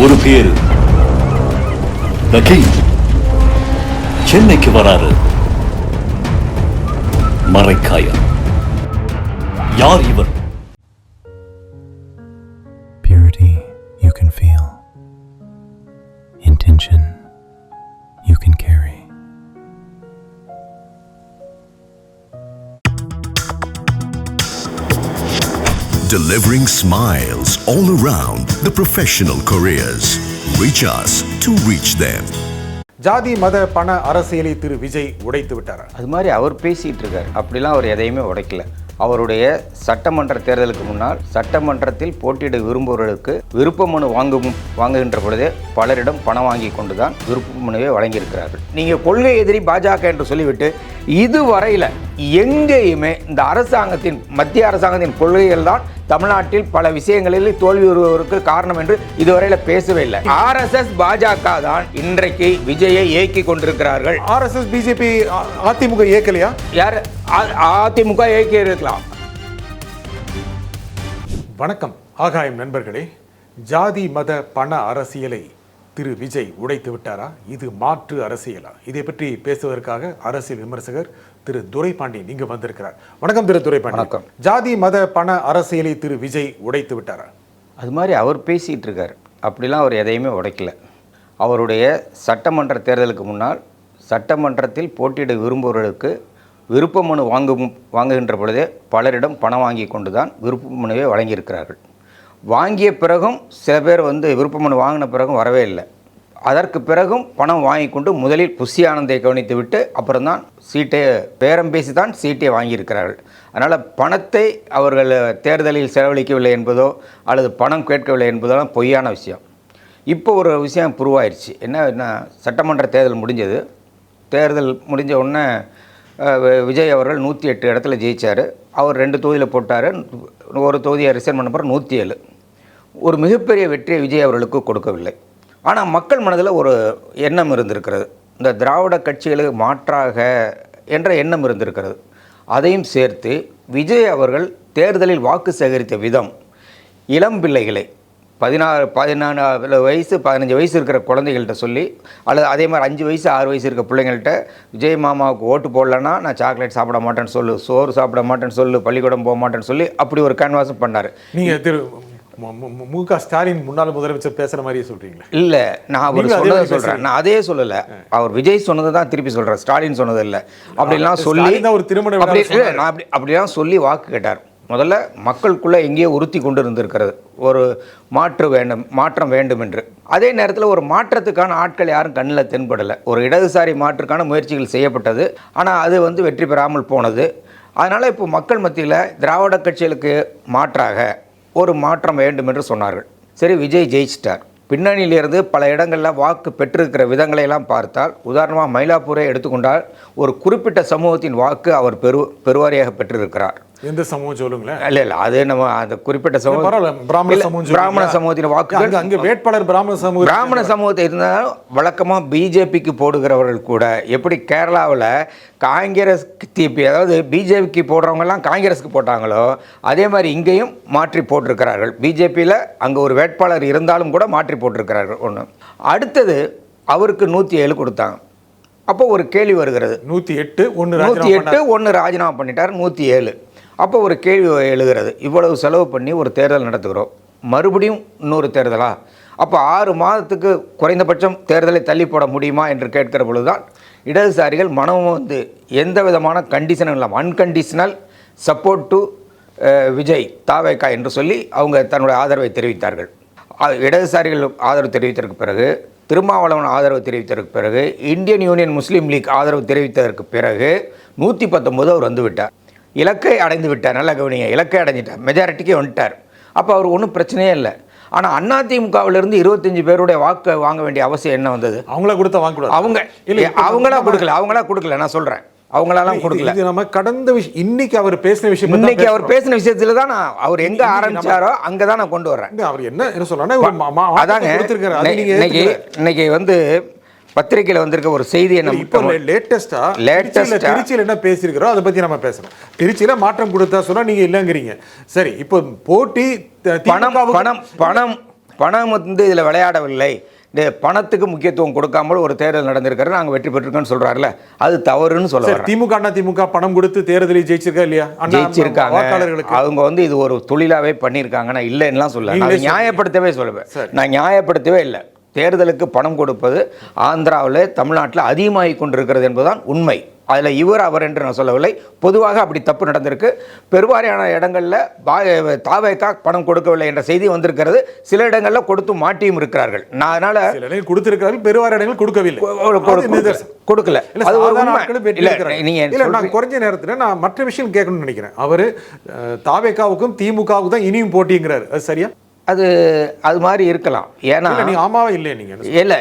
ஒரு பேரு The King சென்னைக்கு வராரு. மரைக்காயர். யார் இவர்? Purity you can feel. Intention you can carry. Delivering smiles all around the professional careers. Reach us to reach them. ஜாதி மத பண அரசியலை திரு விஜய் உடைத்து விட்டார். அது மாதிரி அவர் பேசிகிட்டு இருக்கார். அப்படிலாம் அவர் எதையுமே உடைக்கல. அவருடைய சட்டமன்ற தேர்தலுக்கு முன்னால் சட்டமன்றத்தில் போட்டியிட விரும்புவர்களுக்கு விருப்ப மனு வாங்குகின்ற பொழுதே பலரிடம் பணம் வாங்கி கொண்டு தான் விருப்ப மனுவை வழங்கியிருக்கிறார்கள். நீங்கள் கொள்கை எதிரி பாஜக என்று சொல்லிவிட்டு இதுவரையில் எங்கேயுமே இந்த அரசாங்கத்தின் மத்திய அரசாங்கத்தின் கொள்கைகள் தான் தமிழ்நாட்டில் பல விஷயங்களில் தோல்வி வருவதற்கு காரணம் என்று இதுவரையில் பேசவே இல்லை. RSS பாஜக தான் இன்றைக்கு விஜயை இயக்கி கொண்டிருக்கிறார்கள். RSS பிஜேபி அதிமுக இயக்கலையா? யார் அதிமுக இயக்கி இருக்கலாம். வணக்கம் ஆகாயம் நண்பர்களே. ஜாதி மத பண அரசியலை திரு விஜய் உடைத்து விட்டாரா? இது மாற்று அரசியலா? இதை பற்றி பேசுவதற்காக அரசியல் விமர்சகர் திரு துரைபாண்டியன் இங்கு வந்திருக்கிறார். வணக்கம் திரு துரைபாண்டியன். வணக்கம். ஜாதி மத பண அரசியலை திரு விஜய் உடைத்து விட்டாரா? அது மாதிரி அவர் பேசிகிட்டு இருக்கார். அப்படிலாம் அவர் எதையுமே உடைக்கல. அவருடைய சட்டமன்ற தேர்தலுக்கு முன்னால் சட்டமன்றத்தில் போட்டியிட விரும்புவர்களுக்கு விருப்ப மனு வாங்குகின்ற பொழுதே பலரிடம் பணம் வாங்கி கொண்டு தான் விருப்ப மனுவை வழங்கியிருக்கிறார்கள். வாங்கிய பிறகும் சில பேர் விருப்ப மனு வாங்கின பிறகும் வரவே இல்லை. அதற்கு பிறகும் பணம் வாங்கி கொண்டு முதலில் புஷி ஆனந்தை கவனித்து விட்டு அப்புறம்தான் சீட்டை பேரம் பேசி தான் சீட்டை வாங்கியிருக்கிறார்கள். அதனால் பணத்தை அவர்கள் தேர்தலில் செலவழிக்கவில்லை என்பதோ அல்லது பணம் கேட்கவில்லை என்பதெல்லாம் பொய்யான விஷயம். இப்போ ஒரு விஷயம் புருவாயிருச்சு. என்ன சட்டமன்ற தேர்தல் முடிஞ்சது. தேர்தல் முடிஞ்ச உடனே விஜய் அவர்கள் 108 இடத்துல ஜெயித்தார். அவர் 2 தொகுதியில் போட்டார். ஒரு தொகுதியை ரிசைன் பண்ண பிறகு 107. ஒரு மிகப்பெரிய வெற்றியை விஜய் அவர்களுக்கு கொடுக்கவில்லை. ஆனால் மக்கள் மனதில் ஒரு எண்ணம் இருந்திருக்கிறது. இந்த திராவிட கட்சிகளுக்கு மாற்றாக என்ற எண்ணம் இருந்திருக்கிறது. அதையும் சேர்த்து விஜய் அவர்கள் தேர்தலில் வாக்கு சேகரித்த விதம் இளம் பிள்ளைகளை 14 வயசு 15 வயசு இருக்கிற குழந்தைகள்கிட்ட சொல்லி அல்லது அதே மாதிரி 5 வயசு 6 வயசு இருக்க பிள்ளைங்கள்ட்ட விஜய் மாமாவுக்கு ஓட்டு போடலன்னா நான் சாக்லேட் சாப்பிட மாட்டேன்னு சொல்லு, சோறு சாப்பிட மாட்டேன்னு சொல்லு, பள்ளிக்கூடம் போக மாட்டேன்னு சொல்லி அப்படி ஒரு கேன்வாஸும் பண்ணார். நீங்கள் திரு மு.க. ஸ்டாலின் முன்னாள் முதலமைச்சர் பேசுகிற மாதிரியே சொல்கிறீங்களா? இல்லை, நான் அவர் சொன்னதை சொல்கிறேன். நான் அதே சொல்லலை. அவர் விஜய் சொன்னதை தான் திருப்பி சொல்கிறேன். ஸ்டாலின் சொன்னது இல்லை. அப்படிலாம் சொல்லி ஒரு திருமணம் அப்படிலாம் சொல்லி வாக்கு கேட்டார். முதல்ல மக்களுக்குள்ளே எங்கேயோ உறுத்தி கொண்டு இருந்திருக்கிறது ஒரு மாற்றம் வேண்டும் என்று. அதே நேரத்தில் ஒரு மாற்றத்துக்கான ஆட்கள் யாரும் கண்ணில் தென்படலை. ஒரு இடதுசாரி மாற்றுக்கான முயற்சிகள் செய்யப்பட்டது. ஆனால் அது வெற்றி பெறாமல் போனது. அதனால் இப்போ மக்கள் மத்தியில் திராவிட கட்சிகளுக்கு மாற்றாக ஒரு மாற்றம் வேண்டும் என்று சொன்னார்கள். சரி, விஜய் ஜெயிச்சிட்டார். பின்னணியிலிருந்து பல இடங்களில் வாக்கு பெற்றிருக்கிற விதங்களை எல்லாம் பார்த்தால், உதாரணமாக மயிலாப்பூரை எடுத்துக்கொண்டால் ஒரு குறிப்பிட்ட சமூகத்தின் வாக்கு அவர் பெருவாரியாக பெற்றிருக்கிறார். எந்த சமூகம் சொல்லுங்களேன்? இல்லை அது நம்ம அந்த குறிப்பிட்ட சமூகம் பிராமண சமூகத்தின் வாக்குகள். அங்கே வேட்பாளர் பிராமண சமூகத்தை இருந்தாலும் வழக்கமாக பிஜேபிக்கு போடுகிறவர்கள் கூட எப்படி கேரளாவில் காங்கிரஸ் அதாவது பிஜேபிக்கு போடுறவங்கெல்லாம் காங்கிரஸுக்கு போட்டாங்களோ அதே மாதிரி இங்கேயும் மாற்றி போட்டிருக்கிறார்கள். பிஜேபியில் அங்கே ஒரு வேட்பாளர் இருந்தாலும் கூட மாற்றி போட்டிருக்கிறார்கள். ஒன்று. அடுத்தது அவருக்கு 107 கொடுத்தாங்க. அப்போ ஒரு கேள்வி வருகிறது. 108 ஒன்று ராஜினாமா பண்ணிட்டார். 107. அப்போ ஒரு கேள்வி எழுகிறது. இவ்வளவு செலவு பண்ணி ஒரு தேர்தல் நடத்துகிறோம், மறுபடியும் இன்னொரு தேர்தலா? அப்போ 6 மாதத்துக்கு குறைந்தபட்சம் தேர்தலை தள்ளி போட முடியுமா என்று கேட்கிற பொழுதுதான் இடதுசாரிகள் மனமும் எந்த விதமான கண்டிஷனும் இல்லாமல் அன்கண்டிஷனல் சப்போர்ட் டு விஜய் தாவேகா என்று சொல்லி அவங்க தன்னுடைய ஆதரவை தெரிவித்தார்கள். இடதுசாரிகள் ஆதரவு தெரிவித்ததற்கு பிறகு, திருமாவளவன் ஆதரவு தெரிவித்ததற்கு பிறகு, இந்தியன் யூனியன் முஸ்லீம் லீக் ஆதரவு தெரிவித்ததற்கு பிறகு 119 அவர் வந்துவிட்டார். இலக்கை அடைந்து விட்டார். நல்ல கவனிங்க, இலக்கை அடைஞ்சிட்டார். மெஜாரிட்டிக்கே வந்துட்டார். அப்போ அவர் ஒன்றும் பிரச்சனையே இல்லை. ஆனால் அதிமுகவிலிருந்து 25 பேருடைய வாக்கு வாங்க வேண்டிய அவசியம் என்ன வந்தது? அவங்களா கொடுத்த வாங்க அவங்களா கொடுக்கல. நான் சொல்கிறேன், அவங்களாலாம் கொடுக்கல. நம்ம கடந்த விஷயம் இன்னைக்கு அவர் பேசின விஷயத்துல தான் அவர் எங்க ஆரம்பிச்சாரோ அங்கதான் நான் கொண்டு வர்றேன். அவர் என்ன சொல்றாருன்னா, அதாங்க இன்னைக்கு பத்திரிகையில் வந்திருக்க ஒரு செய்தி என்ன, லேட்டஸ்டா திருச்சியில் என்ன பேசியிருக்கிறோம் அதை பத்தி நம்ம பேசணும். திருச்சியில மாற்றம் கொடுத்தா சொன்னா நீங்க இல்லைங்கிறீங்க. சரி, இப்போ போட்டி பணம் வந்து இதில் விளையாடவில்லை, இந்த பணத்துக்கு முக்கியத்துவம் கொடுக்காமல் ஒரு தேர்தல் நடந்திருக்காரு, நாங்கள் வெற்றி பெற்றிருக்கோன்னு சொல்கிறாருல, அது தவறுன்னு சொல்ல திமுக பணம் கொடுத்து தேர்தலில் ஜெயிச்சிருக்கா இல்லையா? ஜெயிச்சிருக்காங்க. அவங்க வந்து இது ஒரு தொழிலாகவே பண்ணியிருக்காங்க. நான் இல்லைன்னுலாம் சொல்ல, நான் நியாயப்படுத்தவே சொல்லுவேன். நான் நியாயப்படுத்தவே இல்லை. தேர்தலுக்கு பணம் கொடுப்பது ஆந்திராவில் தமிழ்நாட்டில் அதிகமாகி கொண்டிருக்கிறது என்பதுதான் உண்மை. அதில் இவர் அவர் என்று நான் சொல்லவில்லை, பொதுவாக அப்படி தப்பு நடந்திருக்கு. பெருவாரியான இடங்களில் தாவேகா பணம் கொடுக்கவில்லை என்ற செய்தி வந்திருக்கிறது. சில இடங்களில் கொடுத்து மாட்டியும் இருக்கிறார்கள். நான் அதனால கொடுத்திருக்கிறார்கள், பெருவாரி இடங்கள் கொடுக்கவில்லை, கொடுக்கல. அது ஒரு நீங்க குறைஞ்ச நேரத்தில் நான் மற்ற விஷயம் கேட்கணும்னு நினைக்கிறேன். அவரு தாவேகாவுக்கும் திமுகவுக்கும் தான் இனியும் போட்டிங்கிறார், அது சரியா? அது மாதிரி இருக்கலாம். ஏன்னா நீங்க ஆமாவா இல்லையா? நீங்க இல்லை,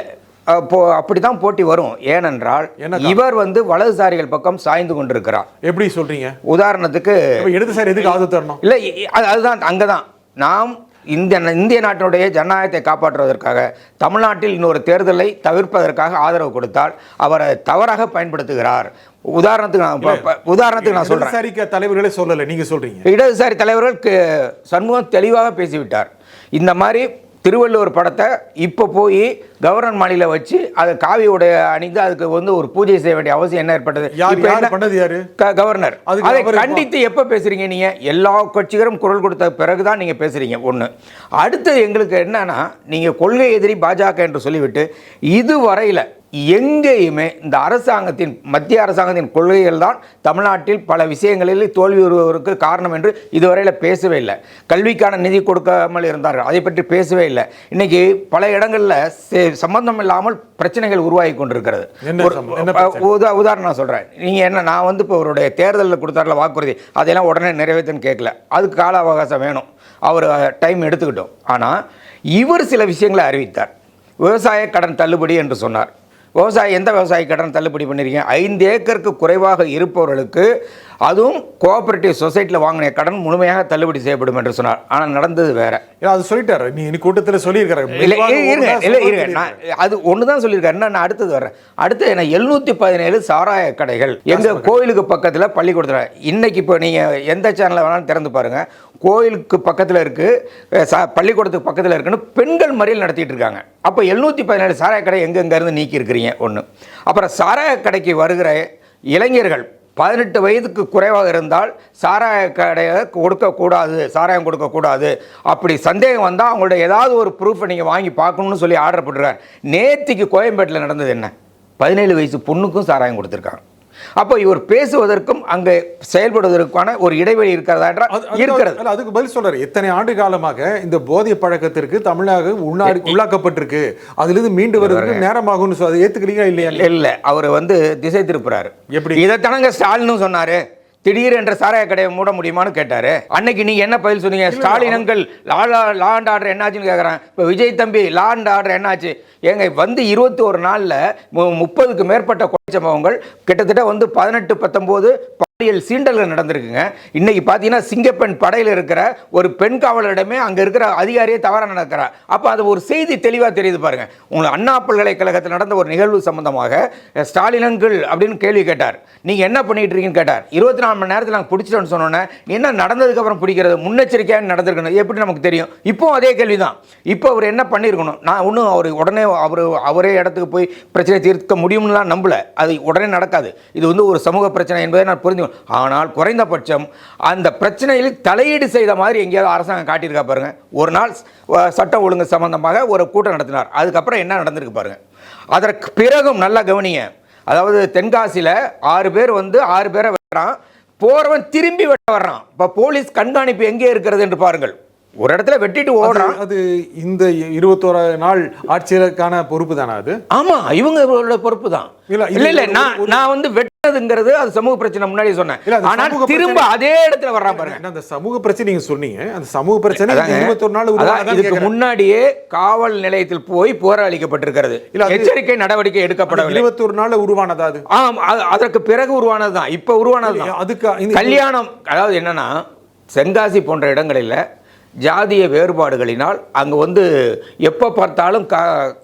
அப்படித்தான் போட்டி வரும். ஏனென்றால் இவர் வந்து வலதுசாரிகள் பக்கம் சாய்ந்து கொண்டிருக்கிறார். எப்படி சொல்றீங்க? உதாரணத்துக்கு இடதுசாரி எதுக்கு ஆதரவு தரணும்? இல்லை, அதுதான் அங்கதான் நாம் இந்திய நாட்டினுடைய ஜனநாயகத்தை காப்பாற்றுவதற்காக தமிழ்நாட்டில் இன்னொரு தேர்தலை தவிர்ப்பதற்காக ஆதரவு கொடுத்தால் அவரை தவறாக பயன்படுத்துகிறார். உதாரணத்துக்கு நான் சொல்றேன். இடதுசாரி தலைவர்களே சொல்லல, நீங்க சொல்றீங்க. இடதுசாரி தலைவர்கள் சண்முகம் தெளிவாக பேசிவிட்டார். இந்த மாதிரி திருவள்ளுவர் படத்தை இப்போ போய் கவர்னர் மாளிகையில வச்சு அதை காவியோடைய அணிந்து அதுக்கு வந்து ஒரு பூஜை செய்ய வேண்டிய அவசியம் என்ன ஏற்பட்டது? கவர்னர். அதை கண்டித்து எப்போ பேசுறீங்க நீங்க? எல்லா கட்சிகளும் குரல் கொடுத்த பிறகுதான் நீங்க பேசுறீங்க. ஒன்று. அடுத்து எங்களுக்கு என்னன்னா, நீங்க கொள்கை எதிரி பாஜக என்று சொல்லிவிட்டு இதுவரையில் எங்கேயுமே இந்த அரசாங்கத்தின் மத்திய அரசாங்கத்தின் கொள்கைகள் தான் தமிழ்நாட்டில் பல விஷயங்களில் தோல்வி வருவதற்கு காரணம் என்று இதுவரையில் பேசவே இல்லை. கல்விக்கான நிதி கொடுக்காமல் இருந்தார்கள், அதை பற்றி பேசவே இல்லை. இன்னைக்கு பல இடங்களில் சம்பந்தம் இல்லாமல் பிரச்சனைகள் உருவாகி கொண்டிருக்கிறது. உதாரணம் நான் சொல்கிறேன். நீங்கள் என்ன, நான் வந்து இப்போ அவருடைய தேர்தலில் கொடுத்தாரில் வாக்குறுதி அதையெல்லாம் உடனே நிறைவேற்றுன்னு கேட்கல, அதுக்கு கால அவகாசம் வேணும், அவர் டைம் எடுத்துக்கிட்டோம். ஆனால் இவர் சில விஷயங்களை அறிவித்தார். விவசாய கடன் தள்ளுபடி என்று சொன்னார். எந்த விவசாய கடன் தள்ளுபடி பண்ணியிருக்கீங்க? 5 ஏக்கருக்கு குறைவாக இருப்பவர்களுக்கு, அதுவும் கோஆபரேட்டிவ் சொசைட்டியில் வாங்கின கடன் முழுமையாக தள்ளுபடி செய்யப்படும் என்று சொன்னார். ஆனால் நடந்தது வேற. அது சொல்லிட்டாரு, நீ கூட்டத்தில் சொல்லியிருக்காரு. அது ஒன்று தான் சொல்லியிருக்காரு. நான் அடுத்தது வரேன். அடுத்து என்ன, 717 சாராய கடைகள் எங்கள் கோயிலுக்கு பக்கத்தில் பள்ளிக்கூடத்தில். இன்னைக்கு இப்போ நீங்கள் எந்த சேனலில் வேணாலும் திறந்து பாருங்க, கோயிலுக்கு பக்கத்தில் இருக்கு, பள்ளிக்கூடத்துக்கு பக்கத்தில் இருக்குன்னு பெண்கள் மறியல் நடத்திட்டு இருக்காங்க. அப்போ 717 சாராய கடை எங்கெங்கிருந்து நீக்கி இருக்கிறீங்க? ஒன்று. அப்புறம் சாராய கடைக்கு வருகிற இளைஞர்கள் 18 வயதுக்கு குறைவாக இருந்தால் சாராய கடையை கொடுக்கக்கூடாது, சாராயம் கொடுக்கக்கூடாது. அப்படி சந்தேகம் வந்தால் அவங்களோட ஏதாவது ஒரு ப்ரூஃபை நீங்கள் வாங்கி பார்க்கணும்னு சொல்லி ஆர்டர் போட்டுருக்கார். நேற்றுக்கு கோயம்பேட்டில் நடந்தது என்ன, 17 வயசு பொண்ணுக்கும் சாராயம் கொடுத்துருக்காங்க. அப்போ இவர் பேசுவதற்கும் அங்கே செயல்படுவதற்கான ஒரு இடைவெளி இருக்கிறதா என்றால் இருக்கிறது. அதுக்கு பதில் சொல்றாரு. எத்தனை ஆண்டு காலமாக இந்த போதை பழக்கத்திற்கு தமிழக உள்ளாக்கப்பட்டிருக்கு, அதிலிருந்து மீண்டு வருவதற்கு நேரமாகும்னு அதை ஏத்துக்கிறீங்களா இல்லையா? இல்லை, அவர் வந்து திசை திருப்புறாரு. எப்படி? இதை தனங்க ஸ்டாலினும் சொன்னாரு. திடீர் என்ற சாராய கடையை மூட முடியுமான்னு கேட்டாரு. அன்னைக்கு நீங்க என்ன பதில் சொன்னீங்க? Stalin uncle law and order என்னாச்சுன்னு கேட்குறேன். இப்போ விஜய் தம்பி லா அண்ட் ஆர்டர் என்னாச்சு? ஏங்க வந்து 21 நாளில் 30க்கு மேற்பட்ட கொலை சம்பவங்கள், கிட்டத்தட்ட வந்து 18-19 பாலியல் சீண்டல்கள் நடந்திருக்குங்க. இன்னைக்கு பார்த்தீங்கன்னா சிங்கப்பெண் படையில் இருக்கிற ஒரு பெண் காவலரிடமே அங்கே இருக்கிற அதிகாரியே தவறாக நடக்கிறார். அப்போ அது ஒரு செய்தி தெளிவாக தெரியுது பாருங்க. உங்களுக்கு அண்ணா பல்கலைக்கழகத்தில் நடந்த ஒரு நிகழ்வு சம்பந்தமாக ஸ்டாலின் அங்கிள் அப்படின்னு கேள்வி கேட்டார். நீங்கள் என்ன பண்ணிட்டு இருக்கீங்கன்னு கேட்டார். 24 மணி நேரத்தில் நாங்கள் பிடிச்சிட்டோன்னு சொன்னோன்னே, என்ன நடந்ததுக்கு அப்புறம் பிடிக்கிறது, முன்னெச்சரிக்கையாக நடந்திருக்கணும், எப்படி நமக்கு தெரியும்? இப்போ அதே கேள்வி தான். இப்போ அவர் என்ன பண்ணியிருக்கணும்? நான் ஒன்றும் அவர் உடனே அவரே இடத்துக்கு போய் பிரச்சனை தீர்க்க முடியும்னுலாம் நம்பல. அது உடனே நடக்காது. இது வந்து ஒரு சமூக பிரச்சனை என்பதை நான் புரிந்து. ஆனால் குறைந்தபட்சம் அந்த பிரச்சனையில் தலையீடு செய்த மாதிரி எங்கேயாவது அரசாங்கம் காட்டியிருக்கா பாருங்க. ஒரு நாள் சட்டம் ஒழுங்கு சம்பந்தமாக ஒரு கூட்டம் நடத்தினார். அதுக்கப்புறம் என்ன நடந்திருக்கு பாருங்க. அதற்கு பிறகும் நல்லா கவனிங்க. அதாவது தென்காசியில் 6 பேர் வந்து 6 பேரை வெட்டுறான், போறவன் திரும்பி வெட்ட வர்றான். இப்போ போலீஸ் கண்காணிப்பு எங்கே இருக்கிறது என்று பாருங்கள். ஒரு இடத்துல வெட்டிட்டு ஓடுறான். அது இந்த 21 நாள் ஆட்சியருக்கான பொறுப்பு தானே அது? ஆமா, இவங்களோட பொறுப்பு தான். இல்ல நான் வந்து வெட்டதுங்கிறது அது சமூக பிரச்சனை முன்னாடி சொன்னேன். ஆனால் திரும்ப அதே இடத்துல வர்றான் பாருங்க. அந்த சமூக பிரச்சனை நீங்க சொன்னீங்க, அந்த சமூக பிரச்சனை 21 நாள் இதுக்கு முன்னாடியே காவல் நிலையத்தில் போய் போராளிக்கப்பட்டிருக்கிறது. எச்சரிக்கை நடவடிக்கை எடுக்கப்படவில்லை. 21 நாள் உருவானது அது. அதற்கு பிறகு உருவானதுதான், இப்ப உருவானதுதான். அதுக்கு கல்யாணம், அதாவது என்னன்னா தென்காசி போன்ற இடங்களில் ஜாதிய வேறுபாடுகளினால் அங்கே வந்து எப்போ பார்த்தாலும்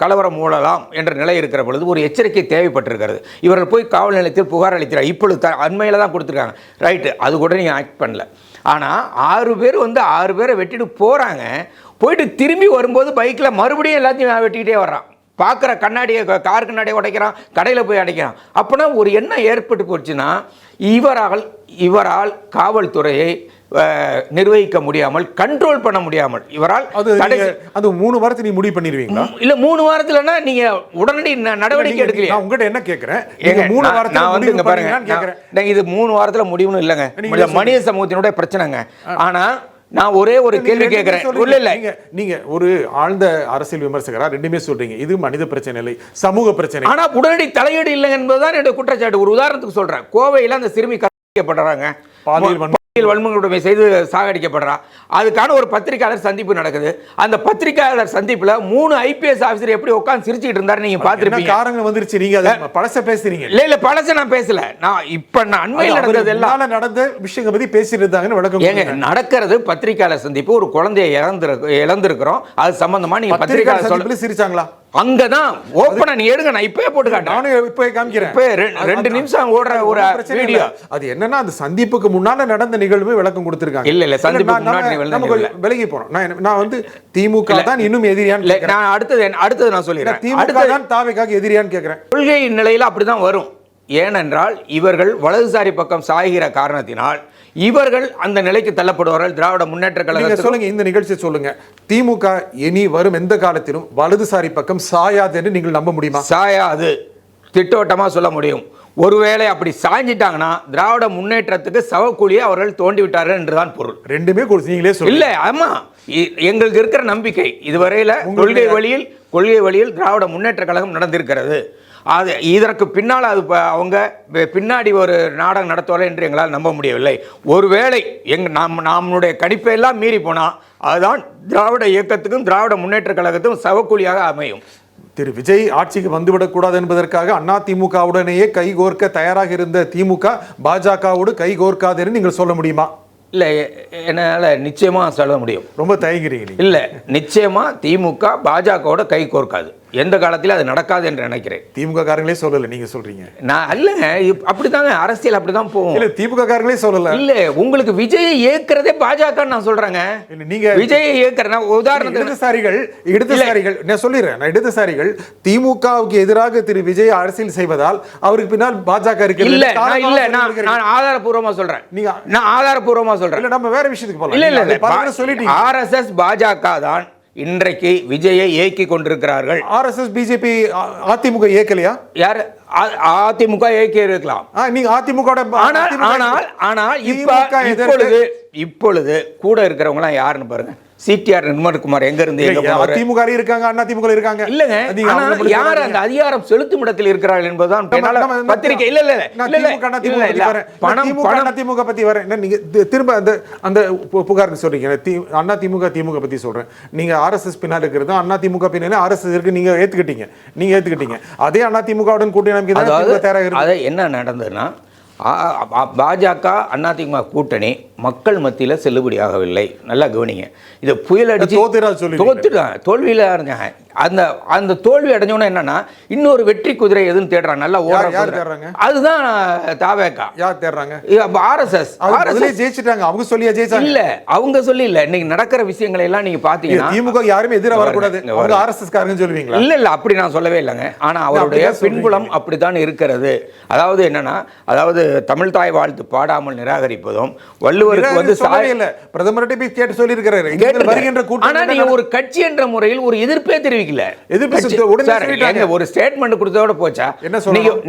கலவரம் மூழலாம் என்ற நிலை இருக்கிற பொழுது ஒரு எச்சரிக்கை தேவைப்பட்டிருக்கிறது. இவர்கள் போய் காவல் நிலையத்தில் புகார் அளிக்கிறார். இப்பொழுது அண்மையில் தான் கொடுத்துருக்காங்க. ரைட்டு, அது கூட நீங்கள் ஆக்ட் பண்ணல. ஆனால் 6 பேர் வந்து 6 பேரை வெட்டிட்டு போகிறாங்க. போயிட்டு திரும்பி வரும்போது பைக்கில் மறுபடியும் எல்லாத்தையும் வெட்டிக்கிட்டே வர்றான். பார்க்குற கண்ணாடியை கார் கண்ணாடியை உடைக்கிறான், கடையில் போய் அடைக்கிறான். அப்போனா ஒரு எண்ணம் ஏற்பட்டு போச்சுன்னா இவரால் காவல்துறையை நிர்வகிக்க முடியாமல், கண்ட்ரோல் பண்ண முடியாமல், இவரால் அது 3 வாரத்தை நீ முடிவு பண்ணிடுவீங்களா? இல்ல 3 வாரத்துலன்னா நீங்க உடனடி நடவடிக்கை எடுக்கலையா? நான் உங்ககிட்ட என்ன கேட்கிறேன், நான் வந்து இங்க பாருங்க, இது 3 வாரத்துல முடிவுன்னு இல்லைங்க, மனித சமூகத்தினுடைய பிரச்சனைங்க. ஆனா நான் ஒரே ஒரு கேள்வி கேட்கிறேன். இல்ல நீங்க ஒரு ஆழ்ந்த அரசியல் விமர்சகரா ரெண்டுமே சொல்றீங்க, இது மனித பிரச்சனை இல்லை, சமூக பிரச்சனை. ஆனா உடனடி தலையீடு இல்லை என்பதுதான் என்னுடைய குற்றச்சாட்டு. ஒரு உதாரணத்துக்கு சொல்றேன், கோவையில அந்த சிறுமி கற்பழிக்கப்படுறாங்க, பாலியல் வன்முறை செய்து சாகடிக்கப்படுறா. அதுக்கான ஒரு பத்திரிகையாளர் சந்திப்பு நடக்குது. அந்த பத்திரிகையாளர் சந்திப்புல 3 IPS ஆபீசர் எப்படி உட்கார்ந்து சிரிச்சிட்டு இருந்தாரு நீங்க பாத்துருப்பீங்க. காரணங்கள் வந்துருச்சு, நீங்க அத பழச பேசுறீங்க. இல்ல பழச நான் பேசல, நான் இப்ப அண்மையில் நடந்தது எல்லாம் நடந்த விஷயங்களை பத்தி பேசிட்டு இருந்தாங்கன்னு விளக்கம். ஏங்க நடக்கிறது பத்திரிகையாளர் சந்திப்பு, ஒரு குழந்தையை இழந்திருக்கிறோம், அது சம்பந்தமா நீங்க பத்திரிகையாளர் சந்திப்புல சிரிச்சாங்களா? அங்கதான் ஓபனா நீ எடுங்க, நான் இப்பவே போட்டு காட்டுறேன். நானும் இப்பவே காமிக்கிறேன். இப்ப 2 நிமிஷம் ஓடுற ஒரு வீடியோ. அது என்னன்னா அந்த சந்திப்புக்கு முன்னால நடந்த நிகழ்வு விளக்கம் கொடுத்திருக்காங்க. இல்ல சந்திப்புக்கு முன்னாடி விலகி போறோம். நான் வந்து திமுக தான் இன்னும் எதிரியான்னு நான் அடுத்தது நான் சொல்லிடுறேன். திமுக தான் தாவேக்காக எதிரியான்னு கேக்குறேன். கொள்கை நிலையில அப்படிதான் வரும். ஏனென்றால் இவர்கள் வலதுசாரி பக்கம் சாய்கிற காரணத்தினால் இவர்கள் அந்த நிலைக்கு தள்ளப்படுவார்கள். திராவிட முன்னேற்ற கழகம் சொல்லுங்க, இந்த நிகழ்ச்சி சொல்லுங்க, திமுக இனி வரும் எந்த காலத்திலும் வலதுசாரி பக்கம் சாயாது என்று நீங்கள் நம்ப முடியுமா? சாயாது, திட்டவட்டமா சொல்ல முடியும். ஒருவேளை அப்படி சாஞ்சிட்டாங்கன்னா திராவிட முன்னேற்றத்துக்கு சவக்கூலியை அவர்கள் தோண்டி விட்டார்கள் என்றுதான் பொருள். ரெண்டுமே நீங்களே சொல்லுங்க. இல்ல ஆமா, எங்களுக்கு இருக்கிற நம்பிக்கை இதுவரையில கொள்கை வழியில் திராவிட முன்னேற்ற கழகம் நடந்திருக்கிறது. அது இதற்கு பின்னால் அது அவங்க பின்னாடி ஒரு நாடகம் நடத்துவார்கள் என்று எங்களால் நம்ப முடியவில்லை. ஒருவேளை நம்முடைய கணிப்பை எல்லாம் மீறி போனால் அதுதான் திராவிட இயக்கத்துக்கும் திராவிட முன்னேற்ற கழகத்துக்கும் சவக்கூலியாக அமையும். திரு விஜய் ஆட்சிக்கு வந்துவிடக்கூடாது என்பதற்காக அதிமுகவுடனேயே கைகோர்க்க தயாராக இருந்த திமுக பாஜகவோடு கைகோர்க்காது என்று நீங்கள் சொல்ல முடியுமா? இல்லை, என்னால் நிச்சயமாக சொல்ல முடியும். ரொம்ப தயங்குறீங்க. இல்லை, நிச்சயமா திமுக பாஜகவோட கை கோர்க்காது, எந்த காலத்திலும் அது நடக்காது என்று நினைக்கிறேன். திமுக காரங்களே சொல்லல, நீங்க சொல்றீங்க. நான் இல்லைங்க, அப்படிதாங்க அரசியல் அப்படிதான் போகும். இல்ல திமுக காரங்களே சொல்லல. இல்ல உங்களுக்கு விஜயை ஏற்கிறதே பாஜக நான் சொல்றேங்க. நீங்க விஜயை ஏற்கிறனா உதாரணத்துக்கு இடதுசாரிகள் நான் சொல்லிடுறேன், இடதுசாரிகள் திமுகவுக்கு எதிராக திரு விஜய் அரசியல் செய்வதால் அவருக்கு பின்னால் பாஜக இருக்கு. இல்ல நான் ஆதாரபூர்வமா சொல்றேன். நான் ஆதாரபூர்வமா சொல்றேன். இல்ல நம்ம வேற விஷயத்துக்கு போலாம். இல்ல சொல்லிட்டீங்க, RSS பாஜக தான் இன்றைக்கு விஜயை இயக்கி கொண்டிருக்கிறார்கள். RSS பிஜேபி அதிமுக இயக்கலையா? யார் அதிமுக இயக்கி இருக்கலாம். நீங்க அதிமுக ஆனால் இப்பொழுது கூட இருக்கிறவங்க எல்லாம் யாருன்னு பாருங்க. சிடிஆர் நிர்மல்குமார் எங்க இருந்து அதிமுக இருக்காங்க, அதிமுக இருக்காங்க. இல்லங்க, யார் அந்த அதிகாரம் செலுத்தும் இடத்தில் இருக்கிறார்கள் என்பதுதான் பத்திரிகை. அதிமுக பத்தி வரேன். நீங்க திரும்ப அந்த புகார் சொல்றீங்க. திமுக பத்தி சொல்றேன். நீங்க RSS பின்னால் இருக்கிறது, அதிமுக பின்னால RSS இருக்கு, நீங்க ஏத்துக்கிட்டீங்க. அதே அதிமுகவுடன் கூட்டணி அமைக்க அதை என்ன நடந்ததுன்னா, பாஜக அதிமுக கூட்டணி மக்கள் மத்தியில் செல்லுபடியாகவில்லை. நல்லா கவனிங்க, இதை புயல் அடிச்சு தோத்துட்டாங்க, தோல்வியில இருந்தாங்க. அந்த தோல்வி அடைஞ்சோன்னா என்னன்னா இன்னொரு வெற்றி குதிரை எதுன்னு தேடுறாங்க. நல்லா ஓடுறாங்க, அதுதான் தாவேகா. யார் தேடுறாங்க? RSS ஜெயிச்சிட்டாங்க. அவங்க சொல்லியா ஜெயிச்சாங்க? இல்ல, அவங்க சொல்லி இல்ல. இன்னைக்கு நடக்கிற விஷயங்களை எல்லாம் நீங்க பாத்தீங்கன்னா திமுக யாருமே எதிர வரக்கூடாது, அவங்க RSS காரங்க சொல்லுவீங்களா? இல்ல அப்படி நான் சொல்லவே இல்லைங்க. ஆனா அவருடைய பின்புலம் அப்படித்தான் இருக்கிறது. அதாவது என்னன்னா, அதாவது தமிழ் தாய் வாழ்த்து பாடாமல் நிராகரிப்பதும், வள்ளுவருக்கு வந்து இல்ல பிரதமர்கிட்ட போய் கேட்டு சொல்லி இருக்கிறாரு. ஆனா நீங்க ஒரு கட்சி என்ற முறையில் ஒரு எதிர்ப்பே தெரிவிக்கல. ஒரு ஸ்டேட்மெண்ட் கொடுத்ததோட போச்சா?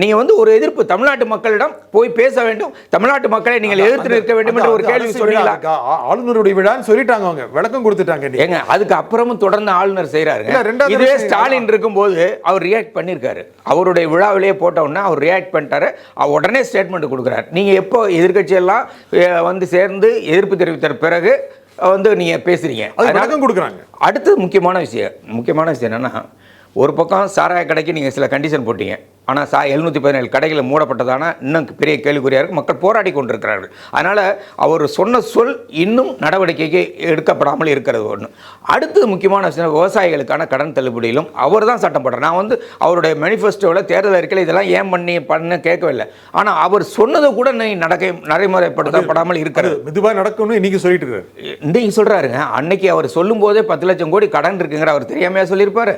நீங்க வந்து ஒரு எதிர்ப்பு தமிழ்நாட்டு மக்களிடம் போய் பேச வேண்டும், தமிழ்நாட்டு மக்களை நீங்கள் எதிர்த்து நிற்க வேண்டும் என்ற ஒரு கேள்வி சொன்னீங்களா? ஆளுநருடைய விழான்னு சொல்லிட்டாங்க, அவங்க விளக்கம் கொடுத்துட்டாங்க. ஏங்க அதுக்கு அப்புறமும் தொடர்ந்து ஆளுநர் செய்யறாருங்க. இதே ஸ்டாலின் இருக்கும்போது அவர் ரியாக்ட் பண்ணிருக்காரு. அவருடைய விழாவிலேயே போட்ட உடனே அவர் ரியாக்ட் பண்ணிட்டாரு, உடனே ஸ்டேட்மெண்ட் கொடுக்குறாரு. நீங்க எப்போ எதிர்கட்சி எல்லாம் வந்து சேர்ந்து எதிர்ப்பு தெரிவித்த பிறகு வந்து நீங்க பேசுறீங்க, கொடுக்குறாங்க. அடுத்தது முக்கியமான விஷயம் என்னன்னா, ஒரு பக்கம் சாராய கடைக்கு நீங்க சில கண்டிஷன் போட்டீங்க, ஆனால் 717 கடைகளை மூடப்பட்டதான இன்னும் பெரிய கேள்விக்குறியாக இருக்குது. மக்கள் போராடி கொண்டிருக்கிறார்கள். அதனால் அவர் சொன்ன சொல் இன்னும் நடவடிக்கைக்கு எடுக்கப்படாமல் இருக்கிறது ஒன்று. அடுத்தது முக்கியமான விஷயம், விவசாயிகளுக்கான கடன் தள்ளுபடியிலும் அவர் தான் சட்டம் போடுறார். நான் வந்து அவருடைய மேனிஃபெஸ்டோவில் தேர்தல் அறிக்கையில் இதெல்லாம் ஏன் பண்ண கேட்கவில்லை. ஆனால் அவர் சொன்னதை கூட நடைமுறைப்படுத்தப்படாமல் இருக்கிறது. மெதுவாக நடக்கும்னு இன்னைக்கு சொல்லிட்டு இருக்காரு. இன்னைக்கு சொல்கிறாருங்க. அன்னைக்கு அவர் சொல்லும் போதே 10 லட்சம் கோடி கடன் இருக்குங்கிற அவர் தெரியாமையா சொல்லியிருப்பாரு.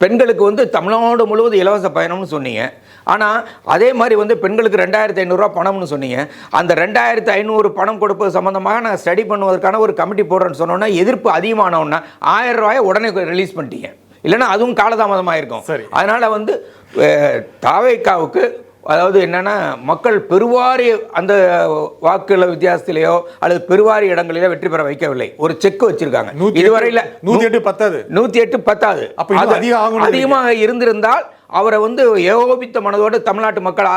பெண்களுக்கு வந்து தமிழ்நாடு முழுவதும் இலவச பயணம்னு சொன்னீங்க. ஆனால் அதே மாதிரி வந்து பெண்களுக்கு 2500 பணம்னு சொன்னீங்க. அந்த 2500 பணம் கொடுப்பது சம்மந்தமாக நான் ஸ்டடி பண்ணுவதற்கான ஒரு கமிட்டி போடுறேன்னு சொன்னோன்னா எதிர்ப்பு அதிகமானோன்னா 1000 ரூபாயை உடனே ரிலீஸ் பண்ணிட்டீங்க. இல்லைன்னா அதுவும் காலதாமதமாக இருக்கும். அதனால் வந்து தாவேக்காவுக்கு அதாவது என்னென்னா மக்கள் பெருவாரி அந்த வாக்குல வித்தியாசத்திலேயோ அல்லது பெருவாரி இடங்களிலோ வெற்றி பெற வைக்கவில்லை. ஒரு செக் வச்சிருக்காங்க. இதுவரையில் 108 பத்தாது. அதிகமாக இருந்திருந்தால் அவரை வந்து ஏகோபித்த மனதோடு தமிழ்நாட்டு மக்கள்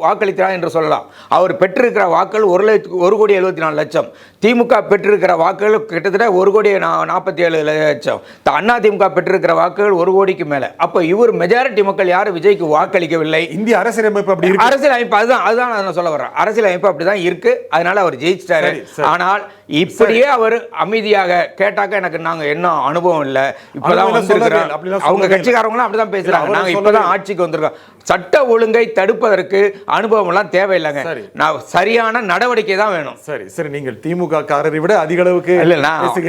வாக்களித்தார் என்று சொல்லலாம். அவர் பெற்றிருக்கிற வாக்குகள் 1,74,00,000. திமுக பெற்றிருக்கிற வாக்குகள் கிட்டத்தட்ட 1,47,00,000. அதிமுக பெற்றிருக்கிற வாக்குகள் 1 கோடிக்கு மேலே. அப்போ இவர் மெஜாரிட்டி மக்கள் யாரும் விஜய்க்கு வாக்களிக்கவில்லை. இந்திய அரசியலமைப்பு அப்படி இருக்கு. அரசியலமைப்பு அதுதான் நான் சொல்ல வரேன். அரசியலமைப்பு அப்படிதான் இருக்கு. அதனால அவர் ஜெயிச்சிட்டாரு. ஆனால் இப்படியே அவர் அமைதியாக கேட்டாக்க எனக்கு நாங்க என்ன அனுபவம் இல்லை, இப்பதான் வந்திருக்கிறோம். அவங்க கட்சிக்காரங்களும் அப்படிதான் பேசுறாங்க. நாங்க இப்பதான் ஆட்சிக்கு வந்திருக்கோம். சட்ட ஒழுங்கை தடுப்பதற்கு அனுபவம் எல்லாம் தேவையில்லைங்க. நான் சரியான நடவடிக்கை தான் வேணும். சரி நீங்கள் திமுக காரரை விட அதிக அளவுக்கு இல்ல,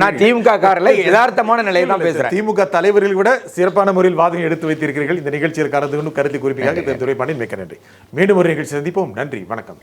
நான் திமுக காரர்ல யதார்த்தமான நிலையை தான் பேசுறேன். திமுக தலைவர்கள் விட சிறப்பான முறையில் வாதம் எடுத்து வைத்திருக்கிறீர்கள். இந்த நிகழ்ச்சியில் கருத்து குறிப்பிக்காக துரைபாண்டியன் மிக்க நன்றி. மீண்டும் ஒரு நிகழ்ச்சி சந்திப்போம். நன்றி, வணக்கம்.